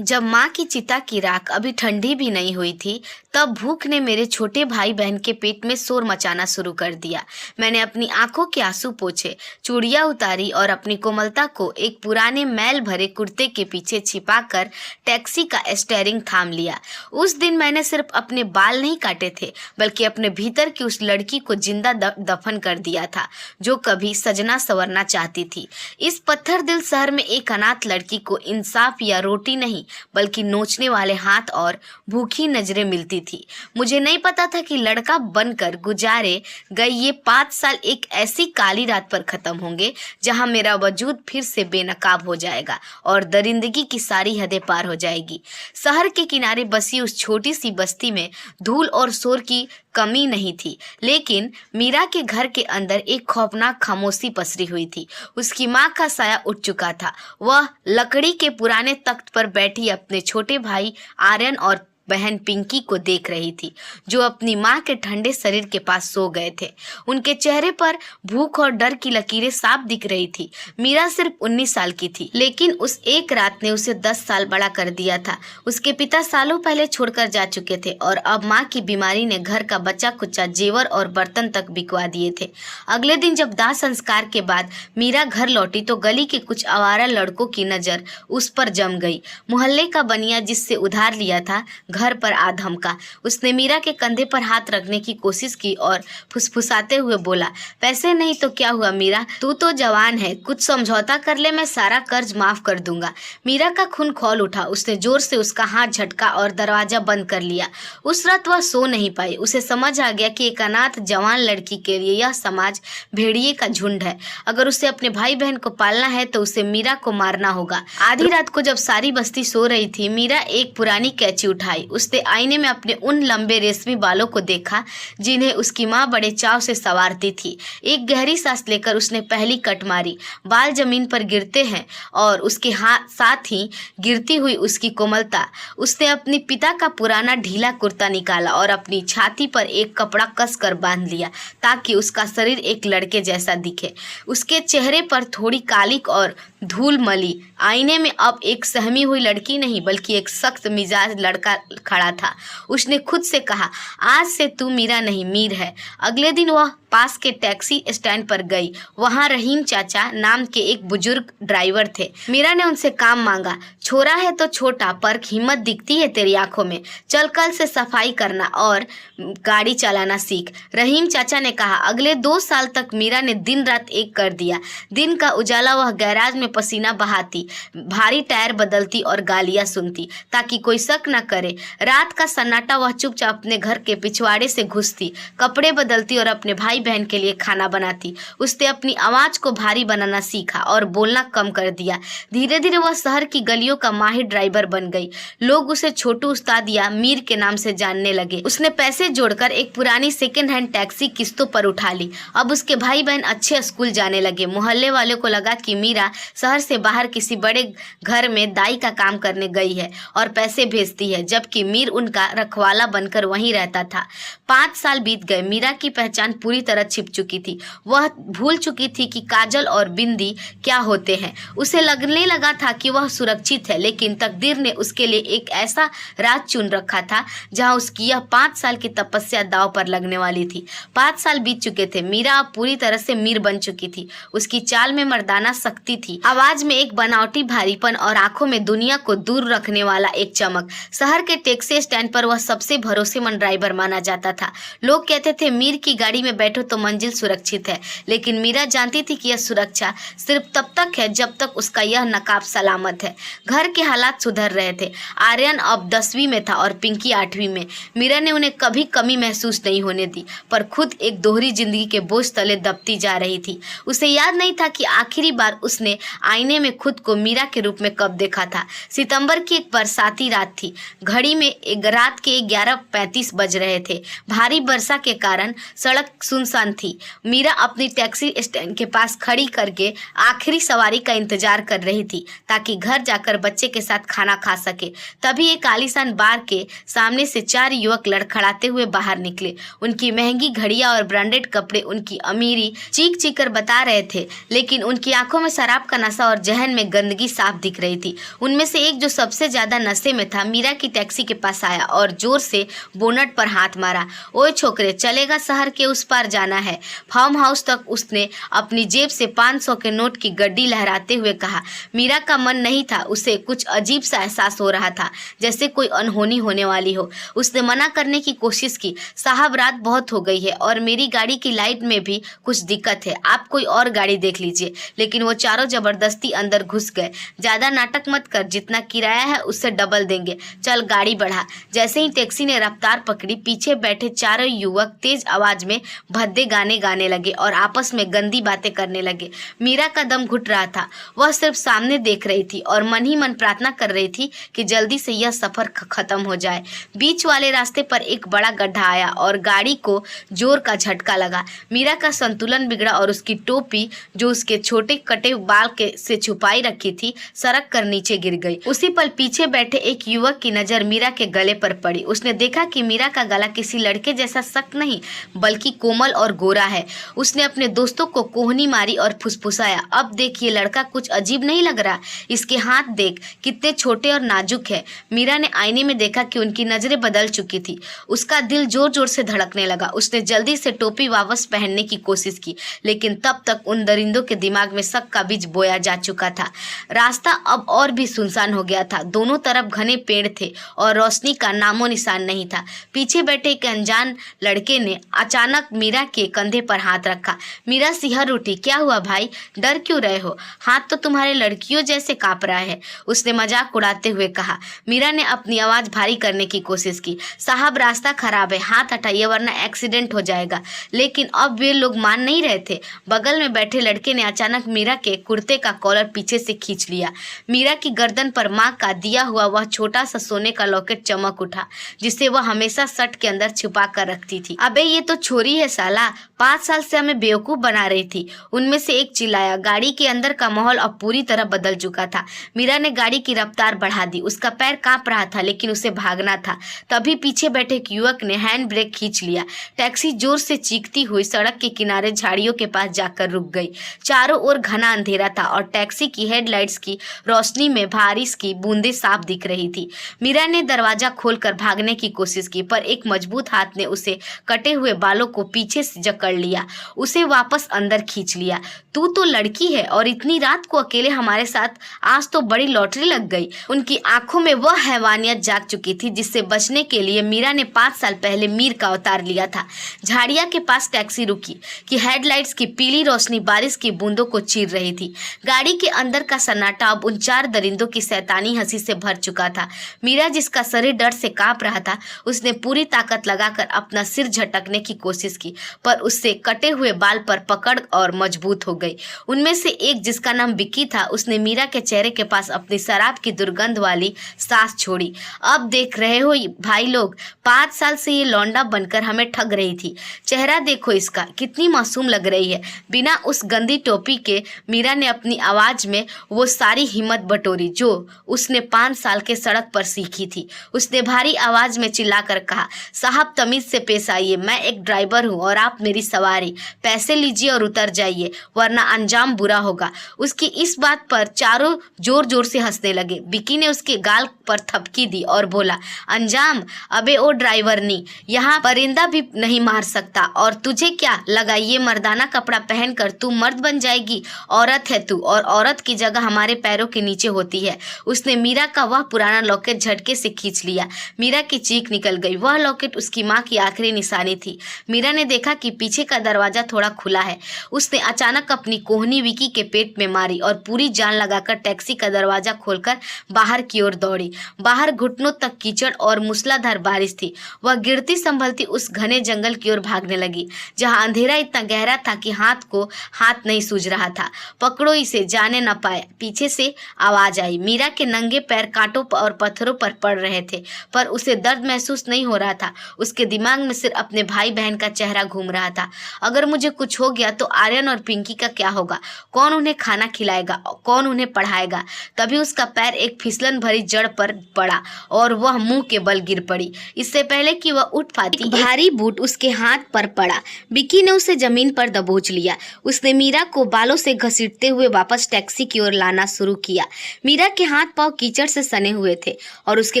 जब माँ की चिता की राख अभी ठंडी भी नहीं हुई थी, तब भूख ने मेरे छोटे भाई बहन के पेट में शोर मचाना शुरू कर दिया। मैंने अपनी आंखों के आंसू पोंछे, चूड़ियां उतारी और अपनी कोमलता को एक पुराने मैल भरे कुर्ते के पीछे छिपाकर टैक्सी का स्टीयरिंग थाम लिया। उस दिन मैंने सिर्फ अपने बाल नहीं काटे थे, बल्कि अपने भीतर की उस लड़की को जिंदा दफन कर दिया था, जो कभी सजना संवरना चाहती थी। इस पत्थर दिल शहर में एक अनाथ लड़की को इंसाफ या रोटी नहीं, बल्कि नोचने वाले हाथ और भूखी नजरें मिलती थी। मुझे नहीं पता था कि लड़का बनकर गुजारे गए ये 5 साल एक ऐसी काली रात पर खत्म होंगे जहां मेरा वजूद फिर से बेनकाब हो जाएगा और दरिंदगी की सारी हदें पार हो जाएगी। शहर के किनारे बसी उस छोटी सी बस्ती में धूल और शोर की कमी नहीं थी, लेकिन मीरा के घर के अंदर एक खौफनाक खामोशी पसरी हुई थी। उसकी माँ का साया उठ चुका था। वह लकड़ी के पुराने तख्त पर बैठी अपने छोटे भाई आर्यन और बहन पिंकी को देख रही थी, जो अपनी माँ के ठंडे शरीर के पास सो गए थे। उनके चेहरे पर भूख और डर की लकीरें साफ दिख रही थी। मीरा सिर्फ 19 साल की थी, लेकिन उस एक रात ने उसे 10 साल बड़ा कर दिया था। उसके पिता सालों पहले छोड़कर जा चुके थे और अब माँ की बीमारी ने घर का बचा कुचा जेवर और बर्तन तक बिकवा दिए थे। अगले दिन जब दाह संस्कार के बाद मीरा घर लौटी तो गली के कुछ आवारा लड़कों की नजर उस पर जम गई। मोहल्ले का बनिया जिससे उधार लिया था घर पर आ धमका। उसने मीरा के कंधे पर हाथ रखने की कोशिश की और फुसफुसाते हुए बोला, पैसे नहीं तो क्या हुआ मीरा, तू तो जवान है, कुछ समझौता कर ले, मैं सारा कर्ज माफ कर दूंगा। मीरा का खून खौल उठा। उसने जोर से उसका हाथ झटका और दरवाजा बंद कर लिया। उस रात वह सो नहीं पाई। उसे समझ आ गया कि एक अनाथ जवान लड़की के लिए यह समाज भेड़िए का झुंड है। अगर उसे अपने भाई बहन को पालना है तो उसे मीरा को मारना होगा। आधी रात को जब सारी बस्ती सो रही थी, मीरा एक पुरानी कैंची उठाई। उसने आईने में अपने उन लंबे रेशमी बालों को देखा जिन्हें उसकी माँ बड़े चाव से संवारती थी। एक गहरी सांस लेकर उसने पहली कट मारी। बाल जमीन पर गिरते हैं और उसके हाथ साथ ही गिरती हुई उसकी कोमलता। उसने अपने पिता का पुराना ढीला कुर्ता निकाला और अपनी छाती पर एक कपड़ा कस कर बांध लिया ताकि उसका शरीर एक लड़के जैसा दिखे। उसके चेहरे पर थोड़ी कालिक और धूल मली। आईने में अब एक सहमी हुई लड़की नहीं, बल्कि एक सख्त मिजाज लड़का खड़ा था। उसने खुद से कहा, आज से तू मीरा नहीं, मीर है। अगले दिन वह पास के टैक्सी स्टैंड पर गई। वहां रहीम चाचा नाम के एक बुजुर्ग ड्राइवर थे। मीरा ने उनसे काम मांगा। छोरा है तो छोटा, पर हिम्मत दिखती है तेरी आंखों में। चल कल से सफाई करना और गाड़ी चलाना सीख। रहीम चाचा ने कहा। अगले 2 साल तक मीरा ने दिन रात एक कर दिया। दिन का उजाला वह गैराज में पसीना बहाती, भारी टायर बदलती और गालियां सुनती ताकि कोई शक न करे। रात का सन्नाटा वह चुपचाप अपने घर के पिछवाड़े से घुसती, कपड़े बदलती और अपने भाई बहन के लिए खाना बनाती। उसने अपनी आवाज को भारी बनाना सीखा और बोलना कम कर दिया। धीरे धीरे वह शहर की गलियों का माहिर ड्राइवर बन गई। लोग उसे छोटू उस्ताद या मीर के नाम से जानने लगे। उसने पैसे जोड़कर एक पुरानी सेकेंड हैंड टैक्सी किस्तों पर उठा ली। अब उसके भाई बहन अच्छे स्कूल जाने लगे। मोहल्ले वालों को लगा कि मीरा शहर से बाहर किसी बड़े घर में दाई का काम करने गई है और पैसे भेजती है, जबकि मीर उनका रखवाला बनकर वहीं रहता था। 5 साल बीत गए। मीरा की पहचान पूरी तरह छिप चुकी थी। वह भूल चुकी थी कि काजल और बिंदी क्या होते हैं। उसे लगने लगा था कि वह सुरक्षित है, लेकिन तकदीर ने उसके लिए एक ऐसा राज चुन रखा था जहां उसकी यह 5 साल की तपस्या दांव पर लगने वाली थी। 5 साल बीत चुके थे। मीरा अब पूरी तरह से मीर बन चुकी थी। उसकी चाल में मर्दाना शक्ति थी, आवाज में एक बनावटी भारीपन और आंखों में दुनिया को दूर रखने वाला एक चमक। शहर के टैक्सी स्टैंड पर वह सबसे भरोसेमंद ड्राइवर माना जाता था। लोग कहते थे, मीर की गाड़ी में बैठो तो मंजिल सुरक्षित है, लेकिन मीरा जानती थी कि यह सुरक्षा सिर्फ तब तक है जब तक उसका यह नकाब सलामत है। घर के हालात सुधर रहे थे। आर्यन अब 10वीं में था और पिंकी 8वीं में। मीरा ने उन्हें कभी कमी महसूस नहीं होने दी, पर खुद एक दोहरी जिंदगी के बोझ तले दबती जा रही थी। उसे याद नहीं था कि आखिरी बार उसने आईने में खुद को मीरा के रूप में कब देखा था। सितंबर की एक बरसाती रात थी। घड़ी घड़ी में रात के 11:35 बज रहे थे। भारी वर्षा के कारण सड़क सुनसान थी। मीरा अपनी टैक्सी स्टैंड के पास खड़ी करके आखिरी सवारी का इंतजार कर रही थी ताकि घर जाकर बच्चे के साथ खाना खा सके। तभी एक आलीशान बार के सामने से 4 युवक लड़खड़ाते हुए बाहर निकले। उनकी महंगी घड़ियां और ब्रांडेड कपड़े उनकी अमीरी चीख चीख कर बता रहे थे, लेकिन उनकी आंखों में शराब का नशा और जहन में गंदगी साफ दिख रही थी। उनमें से एक, जो सबसे ज्यादा नशे में था, मीरा की टैक्सी के पास आया और जोर से बोनट पर हाथ मारा। ओए छोकरे, चलेगा, शहर के उस पार जाना है। फार्म हाउस तक उसने अपनी जेब से 500 के नोट की गड्डी लहराते हुए कहा। मीरा का मन नहीं था, उसे कुछ अजीब सा एहसास हो रहा था, जैसे कोई अनहोनी होने वाली हो। उसने मना करने की कोशिश की। साहब, रात बहुत हो गई है और मेरी गाड़ी की लाइट में भी कुछ दिक्कत है, आप कोई और गाड़ी देख लीजिए। लेकिन वो चारों जबरदस्ती अंदर घुस गए। ज्यादा नाटक मत कर, जितना किराया है उससे डबल देंगे, चल गाड़ी बढ़ा। जैसे ही टैक्सी ने रफ्तार पकड़ी, पीछे बैठे चारों युवक तेज आवाज में भद्दे गाने गाने लगे और आपस में गंदी बातें करने लगे। मीरा का दम घुट रहा था। वह सिर्फ सामने देख रही थी और मन ही मन प्रार्थना कर रही थी कि जल्दी से यह सफर खत्म हो जाए। बीच वाले रास्ते पर एक बड़ा गड्ढा आया और गाड़ी को जोर का झटका लगा। मीरा का संतुलन बिगड़ा और उसकी टोपी, जो उसके छोटे कटे बाल के से छुपाई रखी थी, सरक कर नीचे गिर गई। उसी पल पीछे बैठे एक युवक की नजर मीरा के गले पर पड़ी। उसने देखा कि मीरा का गला किसी लड़के जैसा सख्त नहीं, बल्कि कोमल और गोरा है। उसने अपने दोस्तों को कोहनी मारी और फुसफुसाया, अब देख, ये लड़का कुछ अजीब नहीं लग रहा? इसके हाथ देख, कितने छोटे और नाजुक है। मीरा ने आईने में देखा कि उनकी नजरें बदल चुकी थी। उसका दिल जोर जोर से धड़कने लगा। उसने जल्दी से टोपी वापस पहनने की कोशिश की, लेकिन तब तक उन दरिंदों के दिमाग में शक का बीज बोया जा चुका था। रास्ता अब और भी सुनसान हो गया था। दोनों तरफ घने पेड़ थे और रोशनी का नामो निशान नहीं था। पीछे बैठे एक अनजान लड़के ने अचानक मीरा के कंधे पर हाथ रखा। मीरा सिहर उठी। क्या हुआ भाई, डर क्यों रहे हो? हाथ तो तुम्हारे लड़कियों जैसे कांप रहा है, उसने मजाक उड़ाते हुए कहा। मीरा ने अपनी आवाज भारी करने की कोशिश की। साहब, रास्ता खराब है, हाथ हटाइए वरना एक्सीडेंट हो जाएगा। लेकिन अब वे लोग मान नहीं रहे थे। बगल में बैठे लड़के ने अचानक मीरा के कुर्ते का कॉलर पीछे से खींच लिया। मीरा की गर्दन पर माँ का दिया हुआ वह छोटा सा सोने का लॉकेट चमक उठा, जिसे वह हमेशा शर्ट के अंदर छुपा कर रखती थी। अबे ये तो छोरी है साला, 5 साल से हमें बेवकूफ बना रही थी, उनमें से एक चिल्लाया। गाड़ी के अंदर का माहौल अब पूरी तरह बदल चुका था। मीरा ने गाड़ी की रफ्तार बढ़ा दी। उसका पैर कांप रहा था, लेकिन उसे भागना था। तभी पीछे बैठे एक युवक ने हैंड ब्रेक खींच लिया। टैक्सी जोर से चीखती हुई सड़क के किनारे झाड़ियों के पास जाकर रुक गई। चारों ओर घना अंधेरा था और टैक्सी की हेडलाइट्स की रोशनी में बारिश की बूंदें साफ दिख रही थी। मीरा ने दरवाजा खोलकर भागने की कोशिश की, पर एक मजबूत हाथ ने उसे कटे हुए बालों को पीछे से जकड़ लिया, उसे वापस अंदर खींच लिया। तू तो लड़की है और इतनी रात को अकेले हमारे साथ, आज तो बड़ी लॉटरी लग गई। उनकी आंखों में वह हैवानियत जाग चुकी थी जिससे बचने के लिए मीरा ने 5 साल पहले मीर का अवतार लिया था। झाड़िया के पास टैक्सी रुकी कि हेडलाइट्स की पीली रोशनी बारिश की बूंदों को चीर रही थी। गाड़ी के अंदर का सन्नाटा अब उन 4 दरिंदों की शैतानी हंसी से भर चुका था। मीरा, जिसका शरीर डर से कांप रहा था, उसने पूरी ताकत लगाकर अपना सिर झटकने की कोशिश की, पर उससे कटे हुए बाल पर पकड़ और मजबूत हो गई। उनमें से एक, जिसका नाम विक्की था, उसने मीरा के चेहरे के पास अपनी शराब की दुर्गंध वाली सांस छोड़ी। अब देख रहे हो भाई लोग, 5 साल से ये लौंडा बनकर हमें ठग रही थी। चेहरा देखो इसका, कितनी मासूम लग रही है। बिना उस गंदी टोपी के मीरा ने अपनी आवाज में वो सारी हिम्मत बटोरी जो उसने 5 साल के सड़क पर सीखी थी। उसने भारी आवाज में चिल्लाकर कहा, साहब तमीज से पेश आइए, मैं एक ड्राइवर हूँ और आप मेरी सवारी। पैसे लीजिए और उतर जाइए, वरना अंजाम बुरा होगा। उसकी इस बात पर चारों जोर जोर से हंसने लगे। विकी ने उसके गाल पर थपकी दी और बोला, अंजाम? अबे ओ ड्राइवरनी, यहाँ परिंदा भी नहीं मार सकता। और तुझे क्या लगा ये मर्दाना कपड़ा पहनकर तू मर्द बन जाएगी? औरत है तू, और औरत की जगह हमारे पैरों के नीचे होती है। उसने मीरा का वह पुराना लॉकेट झटके से खींच लिया। मीरा की चीख निकल गई। वह लॉकेट उसकी माँ की आखिरी निशानी थी। मीरा ने देखा कि पीछे का दरवाजा थोड़ा खुला है। उसने अचानक अपनी कोहनी विकी के पेट में मारी और पूरी जान लगाकर टैक्सी का दरवाजा खोलकर बाहर की ओर दौड़ी। बाहर घुटनों तक कीचड़ और मूसलाधार बारिश थी। वह गिरती संभलती उस घने जंगल की ओर भागने लगी, जहां अंधेरा इतना गहरा था कि हाथ को हाथ नहीं सूझ रहा था। पकड़ो इसे, जाने न पाए। पीछे से आवाज आई। मीरा के नंगे पैर कांटों और पत्थरों पर पड़ रहे थे, पर उसे दर्द महसूस नहीं हो रहा था। उसके दिमाग में सिर्फ अपने भाई बहन का चेहरा घूम रहा था। अगर मुझे कुछ हो गया तो आर्यन और पिंकी का क्या होगा? कौन उन्हें खाना खिलाएगा? कौन उन्हें पढ़ाएगा? तभी उसका पैर एक फिसलन भरी जड़ पर पड़ा और वह मुंह के बल गिर पड़ी। इससे पहले कि वह उठ पाती, भारी बूट उसके हाथ पर पड़ा। विक्की ने उसे जमीन पर दबोच लिया। उसने मीरा को बालों से घसीटते हुए वापस टैक्सी की ओर लाना शुरू किया। मीरा के हाथ पांव कीचड़ से सने हुए थे और उसके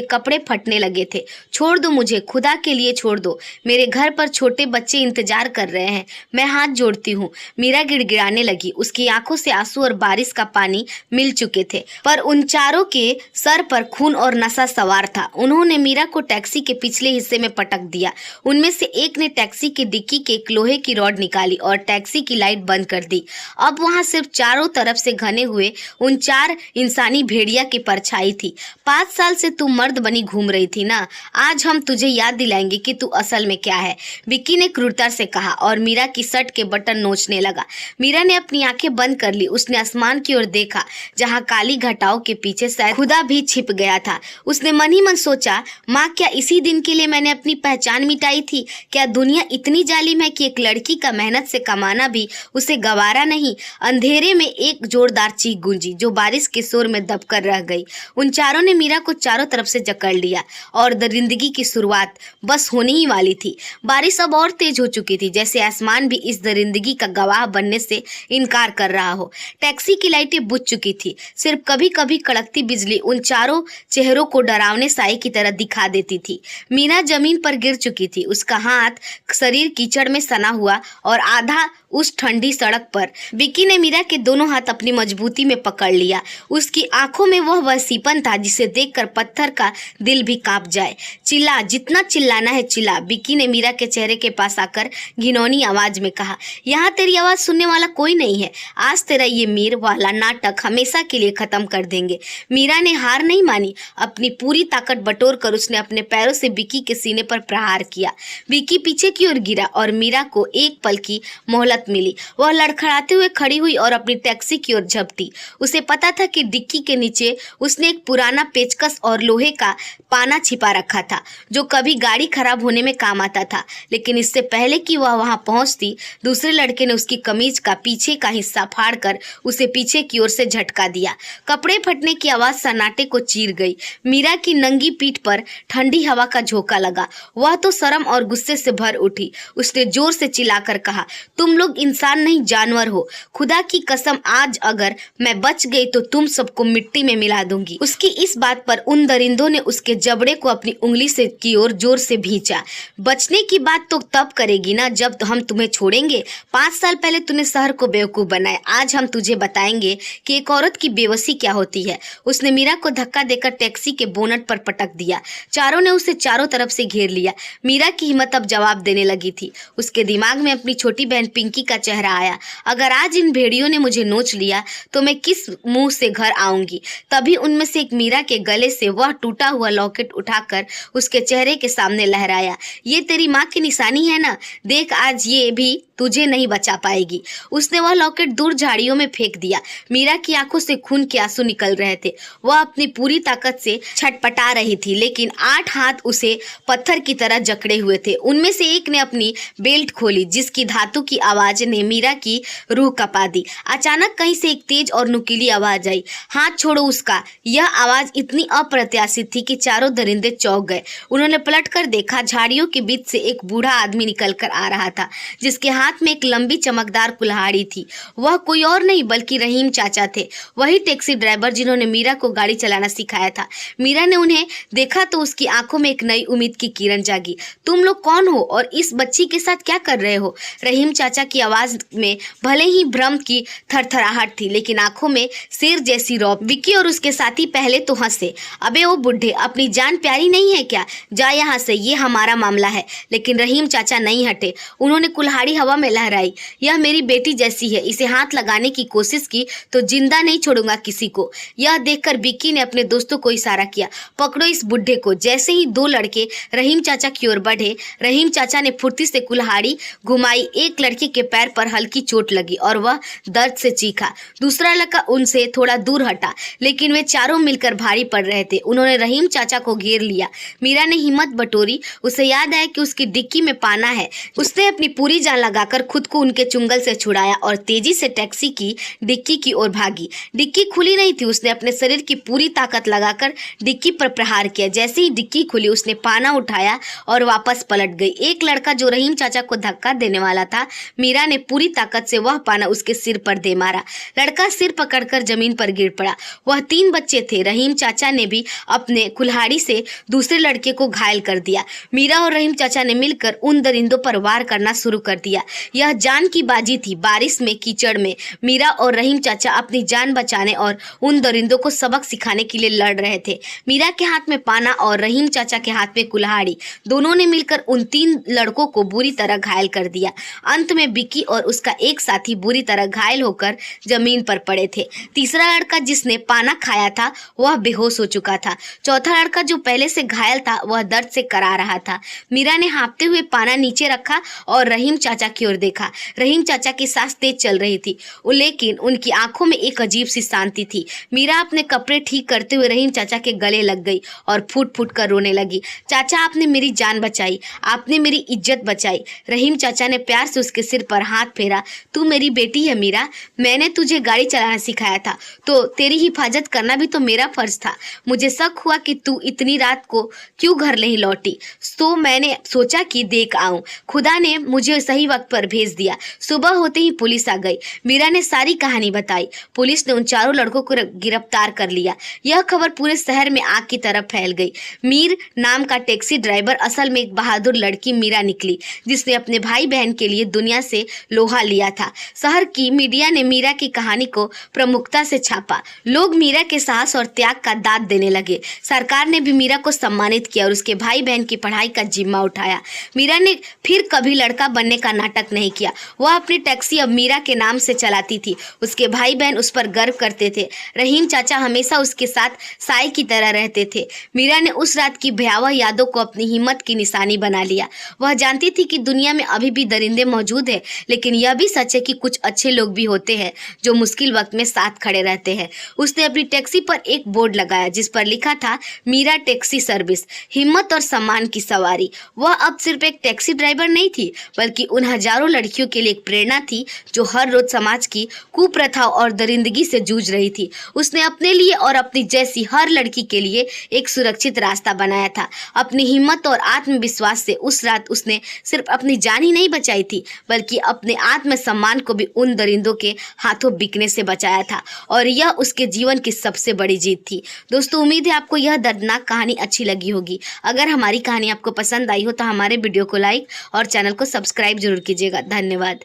कपड़े फटने लगे थे। छोड़ दो मुझे, खुदा के लिए छोड़ दो। मेरे घर पर छोटे बच्चे इंतजार कर रहे हैं। मैं हाथ जोड़ती हूँ। मीरा गिड़गिड़ाने लगी। उसकी आंखों से आंसू और बारिश का पानी मिल चुके थे, पर उन चारों के सर पर खून और नशा सवार था। उन्होंने मीरा को टैक्सी के पिछले हिस्से में पटक दिया। उनमें से एक ने टैक्सी की डिक्की के एक लोहे की रॉड निकाली और टैक्सी की लाइट बंद कर दी। अब वहां सिर्फ चारों तरफ से घने हुए उन 4 इंसानी भेड़िया की परछाई थी। 5 साल से तू मर्द बनी घूम रही थी ना, आज हम तुझे याद दिलाएंगे कि तू असल में क्या है, विक्की ने क्रूरता से कहा और मीरा की शर्ट के बटन नोचने लगा। मीरा ने अपनी आंखें बंद कर ली। उसने आसमान की ओर देखा जहां काली घटाओं के पीछे शायद खुदा भी छिप गया था। उसने मन ही मन सोचा, माँ, क्या इसी दिन के लिए मैंने अपनी पहचान मिटाई थी? क्या दुनिया इतनी जालिम है कि एक लड़की का मेहनत से कमाना भी उसे गवारा नहीं? अंधेरे में एक जोरदार चीख गूंजी जो बारिश के शोर में दबकर रह गई। उन चारों ने मीरा को चारों तरफ से जकड़ लिया और दरिंदगी की शुरुआत बस होने ही वाली थी। बारिश अब और तेज हो चुकी थी, जैसे आसमान भी इस दरिंदगी का गवाह बनने से इनकार कर रहा हो। टैक्सी की लाइटें बुझ चुकी थी। सिर्फ कभी कभी कड़कती बिजली उन चारों चेहरों को डरावने साए की तरह दिखा देती थी। मीरा जमीन पर गिर चुकी थी। उसका हाथ शरीर कीचड़ में सना हुआ और आधा उस ठंडी सड़क पर। विक्की ने मीरा के दोनों हाथ अपनी मजबूती में पकड़ लिया। उसकी आंखों में वह वसीपन था जिसे देखकर पत्थर का दिल भी कांप जाए। चिल्ला, जितना चिल्लाना है चिल्ला, विक्की ने मीरा के चेहरे के पास आकर घिनौनी आवाज में कहा। यहाँ तेरी आवाज सुनने वाला कोई नहीं है। आज तेरा ये मीर वाला नाटक हमेशा के लिए खत्म कर देंगे। मीरा ने हार नहीं मानी। अपनी पूरी ताकत बटोर कर उसने अपने पैरों से विक्की के सीने पर प्रहार किया। विक्की पीछे की ओर गिरा और मीरा को एक पल की मोहलत मिली। वह लड़खड़ाते हुए खड़ी हुई और अपनी टैक्सी की ओर झपटी। उसे पता था कि डिक्की के नीचे उसने एक पुराना पेचकस और लोहे का पाना छिपा रखा था जो कभी गाड़ी खराब होने में काम आता था। लेकिन इससे पहले कि वह वहां पहुंचती, दूसरे लड़के ने उसकी कमीज का पीछे का हिस्सा फाड़कर उसे पीछे की ओर से झटका दिया। कपड़े फटने की आवाज सन्नाटे को चीर गई। मीरा की नंगी पीठ पर ठंडी हवा का झोंका लगा। वह तो शर्म और गुस्से से भर उठी। उसने जोर से चिल्लाकर कहा, तुम लोग इंसान नहीं जानवर हो। खुदा की कसम, आज अगर मैं बच गई तो तुम सबको मिट्टी में मिला दूंगी। उसकी इस बात पर उन दरिंदों ने उसके जबड़े को अपनी उंगली से की ओर जोर से भींचा। बचने की बात तो तब करेगी ना जब हम तुम्हें छोड़ेंगे। 5 साल पहले तूने शहर को बेवकूफ बनाया। आज हम तुझे बताएंगे कि एक औरत की बेबसी क्या होती है। उसने मीरा को धक्का देकर टैक्सी के बोनट पर पटक दिया। चारों ने उसे चारों तरफ से घेर लिया। मीरा की हिम्मत अब जवाब देने लगी थी। उसके दिमाग में अपनी छोटी बहन पिंकी का चेहरा आया। अगर आज इन भेड़ियों ने मुझे नोच लिया तो मैं किस मुंह से घर आऊंगी? तभी उनमें से एक मीरा के गले से वह टूटा हुआ लॉकेट उठाकर उसके चेहरे के सामने लहराया। ये तेरी माँ की निशानी है ना? देख, आज ये भी तुझे नहीं बचा पाएगी। उसने वह लॉकेट दूर झाड़ियों में फेंक दिया। मीरा की आंखों से खून के आंसू निकल रहे थे। वह अपनी पूरी ताकत से छटपटा रही थी, लेकिन 8 हाथ उसे पत्थर की तरह जकड़े हुए थे। उनमें से एक ने अपनी बेल्ट खोली, जिसकी धातु की आवाज ने मीरा की रूह कपा दी। अचानक कहीं से एक तेज और नुकीली आवाज आई, हाथ छोड़ो उसका। यह आवाज इतनी अप्रत्याशित थी कि चारों दरिंदे चौंक गए। उन्होंने पलटकर देखा। झाड़ियों के बीच से एक बूढ़ा आदमी निकलकर आ रहा था, जिसके हाथ में एक लंबी चमकदार कुल्हाड़ी थी। वह कोई और नहीं बल्कि रहीम चाचा थे, वही टैक्सी ड्राइवर जिन्होंने मीरा को गाड़ी चलाना सिखाया था। मीरा ने उन्हें देखा तो उसकी आंखों में एक नई उम्मीद की किरण जागी। तुम लोग कौन हो और इस बच्ची के साथ क्या कर रहे हो? रहीम चाचा की आवाज में भले ही भ्रम की थरथराहट थी, लेकिन आंखों में शेर जैसी रौब। विक्की और उसके साथी पहले तो हंसे। अबे ओ बुढ़े, अपनी जान प्यारी नहीं है क्या? जा यहाँ से, ये हमारा मामला है। लेकिन रहीम चाचा नहीं हटे। उन्होंने कुल्हाड़ी हवा में लहराई। यह मेरी बेटी जैसी है, इसे हाथ लगाने की कोशिश की तो जिंदा नहीं छोड़ूंगा किसी को। यह देखकर विक्की ने अपने दोस्तों को इशारा किया, पकड़ो इस बुढ़े को। जैसे ही दो लड़के रहीम चाचा की ओर बढ़े, रहीम चाचा ने फुर्ती से कुल्हाड़ी घुमाई। एक लड़के के पैर पर हल्की चोट लगी और वह दर्द से चीखा। दूसरा लड़का उनसे थोड़ा दूर हटा, लेकिन वे चारों मिलकर भारी पड़ रहे थे। उन्होंने रहीम चाचा को घेर लिया। मीरा ने हिम्मत बटोरी। उसे याद आया कि उसकी डिक्की में पाना है। उसने अपनी पूरी जान लगाकर खुद को उनके चुंगल से छुड़ाया और तेजी से टैक्सी की डिक्की की ओर भागी। डिक्की खुली नहीं थी। उसने अपने शरीर की पूरी ताकत लगाकर डिक्की पर प्रहार किया। जैसे ही डिक्की खुली, उसने पाना उठाया और वापस पलट गई। एक लड़का जो रहीम चाचा को धक्का देने वाला था, मीरा ने पूरी ताकत से वह पाना उसके सिर पर दे मारा। लड़का सिर पकड़कर जमीन पर गिर पड़ा। वह 3 बच्चे थे। रहीम चाचा ने भी अपने कुल्हाड़ी से दूसरे लड़के को घायल कर दिया। मीरा और रहीम चाचा ने मिलकर उन दरिंदों पर वार करना शुरू कर दिया। यह जान की बाजी थी। बारिश में, कीचड़ में मीरा और रहीम चाचा अपनी जान बचाने और उन दरिंदों को सबक सिखाने के लिए लड़ रहे थे। मीरा के हाथ में पाना और रहीम चाचा के हाथ में कुल्हाड़ी। दोनों ने मिलकर उन 3 लड़कों को बुरी तरह घायल कर दिया। अंत में विक्की और उसका एक साथी बुरी तरह घायल होकर जमीन पर पड़े थे। तीसरा लड़का जिसने पाना खाया था, वह बेहोश हो चुका था। चौथा लड़का जो पहले से घायल था, वह दर्द से करा रहा था। मीरा ने हाँफते हुए पाना नीचे रखा और रहीम चाचा की ओर देखा। रहीम चाचा की सांस तेज चल रही थी, लेकिन उनकी आंखों में एक अजीब सी शांति थी। मीरा अपने कपड़े ठीक करते हुए रहीम चाचा के गले लग गई और फूट फूट कर रोने लगी। चाचा, आपने मेरी जान बचाई, आपने मेरी इज्जत बचाई। रहीम चाचा ने प्यार से उसके सिर पर हाथ फेरा। तू मेरी बेटी है मीरा। मैंने तुझे गाड़ी चलाना सिखाया था, तो तेरी हिफाजत करना भी तो मेरा फर्ज था। मुझे शक हुआ कि तू इतनी रात को क्यों घर नहीं लौटी, तो मैंने सोचा कि देख आऊं। खुदा ने मुझे सही वक्त पर भेज दिया। सुबह होते ही पुलिस आ गई। मीरा ने सारी कहानी बताई। पुलिस ने उन चारों लड़कों को गिरफ्तार कर लिया। यह खबर पूरे शहर में आग की तरह फैल गई। मीर नाम का टैक्सी ड्राइवर असल में एक बहादुर लड़की मीरा निकली, जिसने अपने भाई बहन के लिए दुनिया से लोहा लिया था। शहर की मीडिया ने मीरा की कहानी को प्रमुखता से छापा। लोग मीरा के साहस और त्याग का दाद देने लगे। सरकार ने भी मीरा को सम्मानित किया और उसके भाई बहन की पढ़ाई का जिम्मा उठाया। मीरा ने फिर कभी लड़का बनने का नाटक नहीं किया। वह अपनी टैक्सी अब मीरा के नाम से चलाती थी। उसके भाई बहन उस पर गर्व करते थे। रहीम चाचा हमेशा उसके साथ साई की तरह रहते थे। मीरा ने उस रात की भयावह यादों को अपनी हिम्मत की निशानी बना लिया। वह जानती थी कि दुनिया में अभी भी दरिंदे मौजूद हैं, लेकिन यह भी सच है कि कुछ अच्छे लोग भी होते हैं जो मुश्किल वक्त में साथ खड़े रहते हैं। उसने अपनी टैक्सी पर एक बोर्ड लगाया जिस पर लिखा था, मीरा टैक्सी सर्विस, हिम्मत और सम्मान की सवारी। वह अब सिर्फ एक टैक्सी ड्राइवर नहीं थी, बल्कि उन हजारों लड़कियों के लिए एक प्रेरणा थी जो हर रोज समाज की कुप्रथाओं और दरिंदगी से जूझ रही थी। उसने अपने लिए और अपनी जैसी हर लड़की के लिए एक सुरक्षित रास्ता बनाया था। अपनी हिम्मत और आत्मविश्वास से उस रात उसने सिर्फ अपनी जान ही नहीं बचाई थी, बल्कि अपने आत्मसम्मान को भी उन दरिंदों के हाथों बिकने से बचाया था, और यह उसके जीवन की सबसे बड़ी जीत थी। दोस्तों, उम्मीद है आपको यह दर्दनाक कहानी अच्छी लगी होगी। अगर हमारी कहानी आपको पसंद आई हो तो हमारे वीडियो को लाइक और चैनल को सब्सक्राइब जरूर कीजिएगा। धन्यवाद।